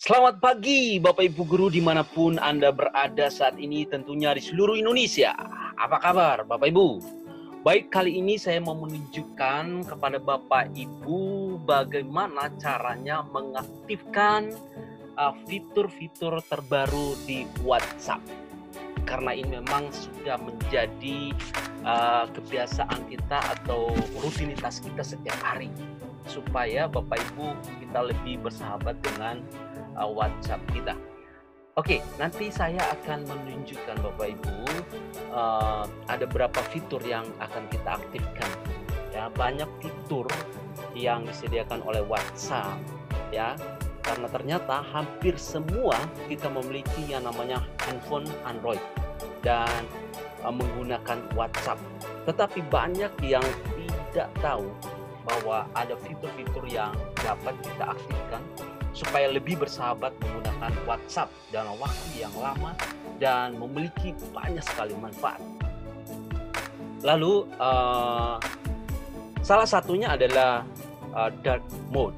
Selamat pagi Bapak Ibu Guru dimanapun Anda berada saat ini, tentunya di seluruh Indonesia. Apa kabar Bapak Ibu? Baik, kali ini saya mau menunjukkan kepada Bapak Ibu bagaimana caranya mengaktifkan fitur-fitur terbaru di WhatsApp. Karena ini memang sudah menjadi kebiasaan kita atau rutinitas kita setiap hari, supaya Bapak Ibu kita lebih bersahabat dengan WhatsApp kita. Oke, nanti saya akan menunjukkan Bapak Ibu ada beberapa fitur yang akan kita aktifkan. Ya, banyak fitur yang disediakan oleh WhatsApp, ya. Karena ternyata hampir semua kita memiliki yang namanya handphone Android dan menggunakan WhatsApp. Tetapi banyak yang tidak tahu bahwa ada fitur-fitur yang dapat kita aktifkan supaya lebih bersahabat menggunakan WhatsApp dalam waktu yang lama dan memiliki banyak sekali manfaat. Lalu salah satunya adalah dark mode.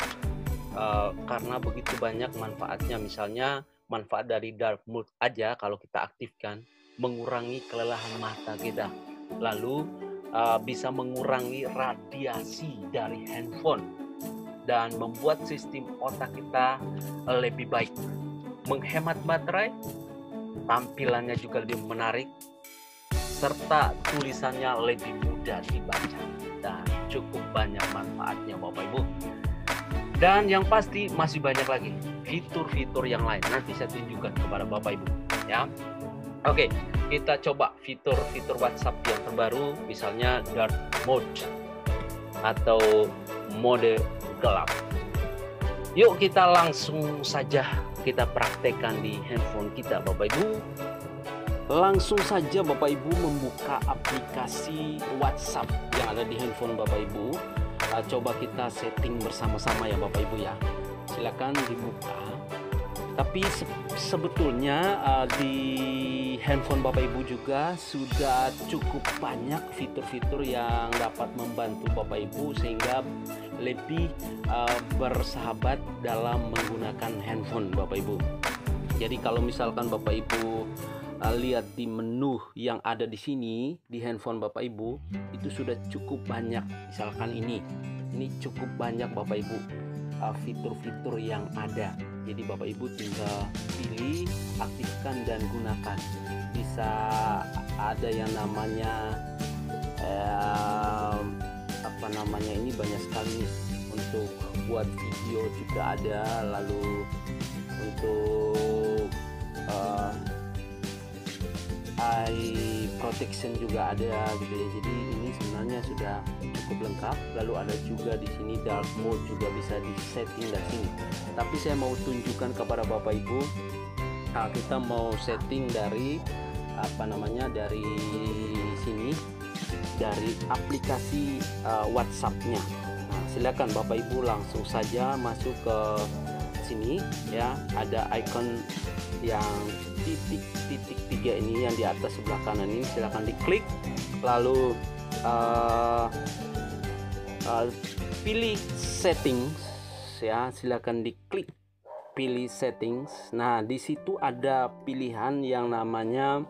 Karena begitu banyak manfaatnya, misalnya manfaat dari dark mode aja kalau kita aktifkan mengurangi kelelahan mata kita, lalu bisa mengurangi radiasi dari handphone dan membuat sistem otak kita lebih baik, menghemat baterai, tampilannya juga lebih menarik, serta tulisannya lebih mudah dibaca, dan cukup banyak manfaatnya Bapak Ibu. Dan yang pasti masih banyak lagi fitur-fitur yang lain. Nanti saya tunjukkan kepada Bapak Ibu, ya. Oke, kita coba fitur-fitur WhatsApp yang terbaru, misalnya dark mode atau mode gelap. Yuk kita langsung saja kita praktekkan di handphone kita Bapak Ibu. Langsung saja Bapak Ibu membuka aplikasi WhatsApp yang ada di handphone Bapak Ibu. Coba kita setting bersama-sama ya Bapak Ibu ya. Silakan dibuka. Tapi sebetulnya di handphone Bapak Ibu juga sudah cukup banyak fitur-fitur yang dapat membantu Bapak Ibu sehingga lebih bersahabat dalam menggunakan handphone Bapak Ibu. Jadi kalau misalkan Bapak Ibu lihat di menu yang ada di sini di handphone Bapak Ibu, itu sudah cukup banyak. Misalkan ini cukup banyak Bapak Ibu fitur-fitur yang ada. Jadi Bapak Ibu tinggal pilih, aktifkan dan gunakan. Bisa ada yang namanya ini banyak sekali untuk buat video juga ada, lalu untuk eye protection juga ada gitu ya. Jadi ini sebenarnya sudah cukup lengkap. Lalu ada juga di sini dark mode juga bisa di setting dari sini. Tapi saya mau tunjukkan kepada Bapak Ibu, kita mau setting dari dari sini, dari aplikasi WhatsApp-nya. Nah, silakan Bapak Ibu langsung saja masuk ke sini ya. Ada icon yang titik 3 ini yang di atas sebelah kanan ini, silakan diklik, lalu pilih settings ya, silakan diklik pilih settings. Nah, di situ ada pilihan yang namanya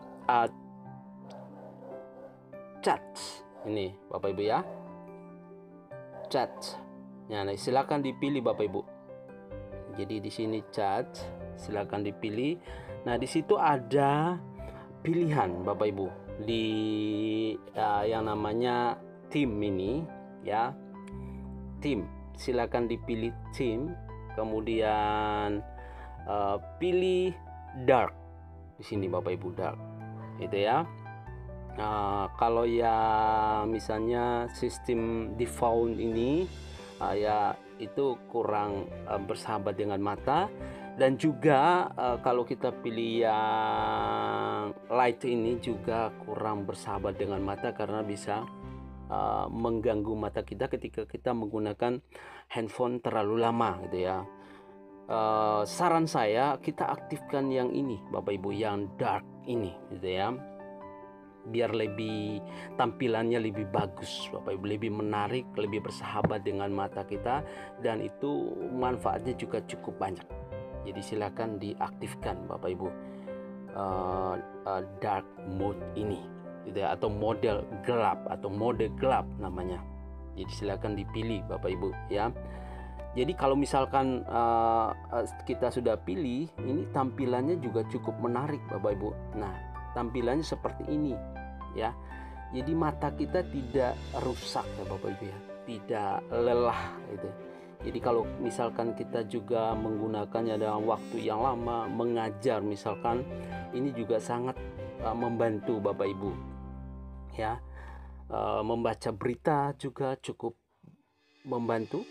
chat. Ini Bapak Ibu ya, chat. Nah, silakan dipilih Bapak Ibu. Jadi di sini chat, silakan dipilih. Nah, di situ ada pilihan Bapak Ibu di yang namanya theme ini ya. Theme, silakan dipilih theme, kemudian pilih dark. Di sini Bapak Ibu dark. Itu ya. Kalau ya misalnya sistem default ini ya itu kurang bersahabat dengan mata. Dan juga kalau kita pilih yang light ini juga kurang bersahabat dengan mata karena bisa mengganggu mata kita ketika kita menggunakan handphone terlalu lama gitu ya. Saran saya kita aktifkan yang ini Bapak Ibu, yang dark ini gitu ya, biar lebih tampilannya lebih bagus Bapak Ibu, lebih menarik, lebih bersahabat dengan mata kita, dan itu manfaatnya juga cukup banyak. Jadi silakan diaktifkan Bapak Ibu dark mode ini, gitu ya, atau mode gelap namanya. Jadi silakan dipilih Bapak Ibu ya. Jadi kalau misalkan kita sudah pilih, ini tampilannya juga cukup menarik Bapak Ibu. Nah, tampilannya seperti ini ya. Jadi mata kita tidak rusak ya Bapak Ibu ya, tidak lelah gitu. Jadi kalau misalkan kita juga menggunakannya dalam waktu yang lama, mengajar misalkan, ini juga sangat membantu Bapak Ibu ya. Membaca berita juga cukup membantu,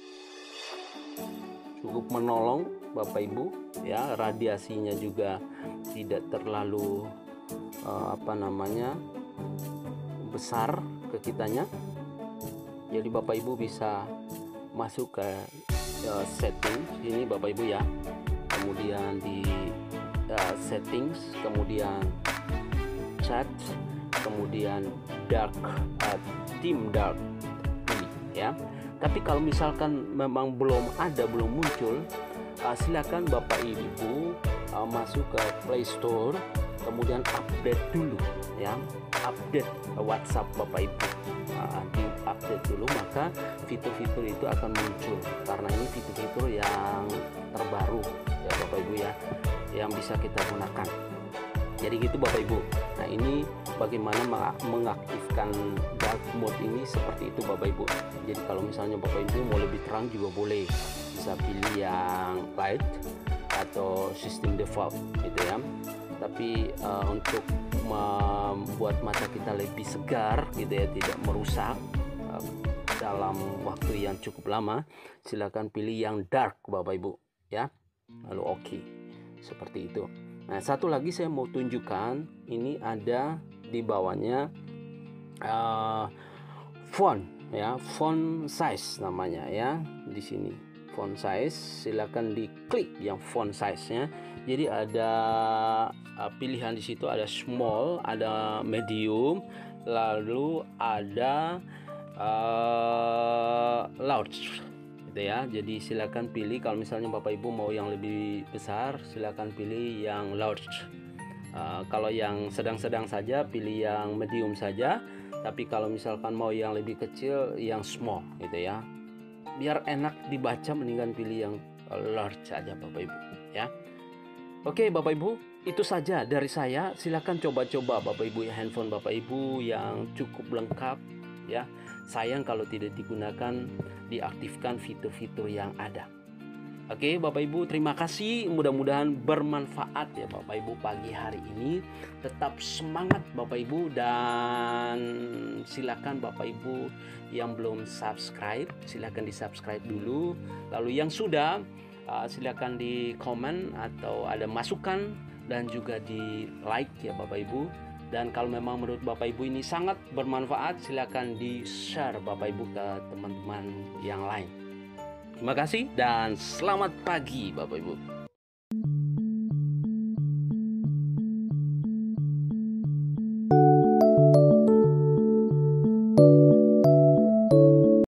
cukup menolong Bapak Ibu ya. Radiasinya juga tidak terlalu besar ke kitanya. Jadi Bapak Ibu bisa masuk ke setting ini Bapak Ibu ya, kemudian di settings, kemudian chat, kemudian dark, dim dark ya. Tapi kalau misalkan memang belum muncul, silakan Bapak Ibu masuk ke Play Store, kemudian update dulu ya, update WhatsApp Bapak Ibu, di-update dulu, maka fitur-fitur itu akan muncul, karena ini fitur-fitur yang terbaru ya Bapak Ibu ya, yang bisa kita gunakan. Jadi gitu Bapak Ibu. Nah, ini bagaimana mengaktifkan dark mode ini seperti itu Bapak Ibu. Jadi kalau misalnya Bapak Ibu mau lebih terang juga boleh, bisa pilih yang light atau sistem default gitu ya. Tapi untuk membuat mata kita lebih segar gitu ya, tidak merusak dalam waktu yang cukup lama, silakan pilih yang dark Bapak Ibu ya. Lalu oke, seperti itu. Nah, satu lagi saya mau tunjukkan, ini ada di bawahnya font ya, font size namanya ya. Di sini font size, silakan diklik yang font size-nya. Jadi ada pilihan di situ, ada small, ada medium, lalu ada large gitu ya. Jadi silakan pilih, kalau misalnya Bapak Ibu mau yang lebih besar, silakan pilih yang large. Kalau yang sedang-sedang saja pilih yang medium saja. Tapi kalau misalkan mau yang lebih kecil, yang small gitu ya. Biar enak dibaca, mendingan pilih yang large saja Bapak Ibu ya. Oke Bapak Ibu, itu saja dari saya. Silakan coba-coba Bapak Ibu ya, handphone Bapak Ibu yang cukup lengkap ya. Sayang kalau tidak digunakan, diaktifkan fitur-fitur yang ada. Oke Bapak Ibu, terima kasih. Mudah-mudahan bermanfaat ya Bapak Ibu pagi hari ini. Tetap semangat Bapak Ibu, dan silakan Bapak Ibu yang belum subscribe, silakan di subscribe dulu. Lalu yang sudah, silakan di komen atau ada masukan, dan juga di like ya Bapak Ibu. Dan kalau memang menurut Bapak Ibu ini sangat bermanfaat, silakan di share Bapak Ibu ke teman-teman yang lain. Terima kasih dan selamat pagi Bapak Ibu.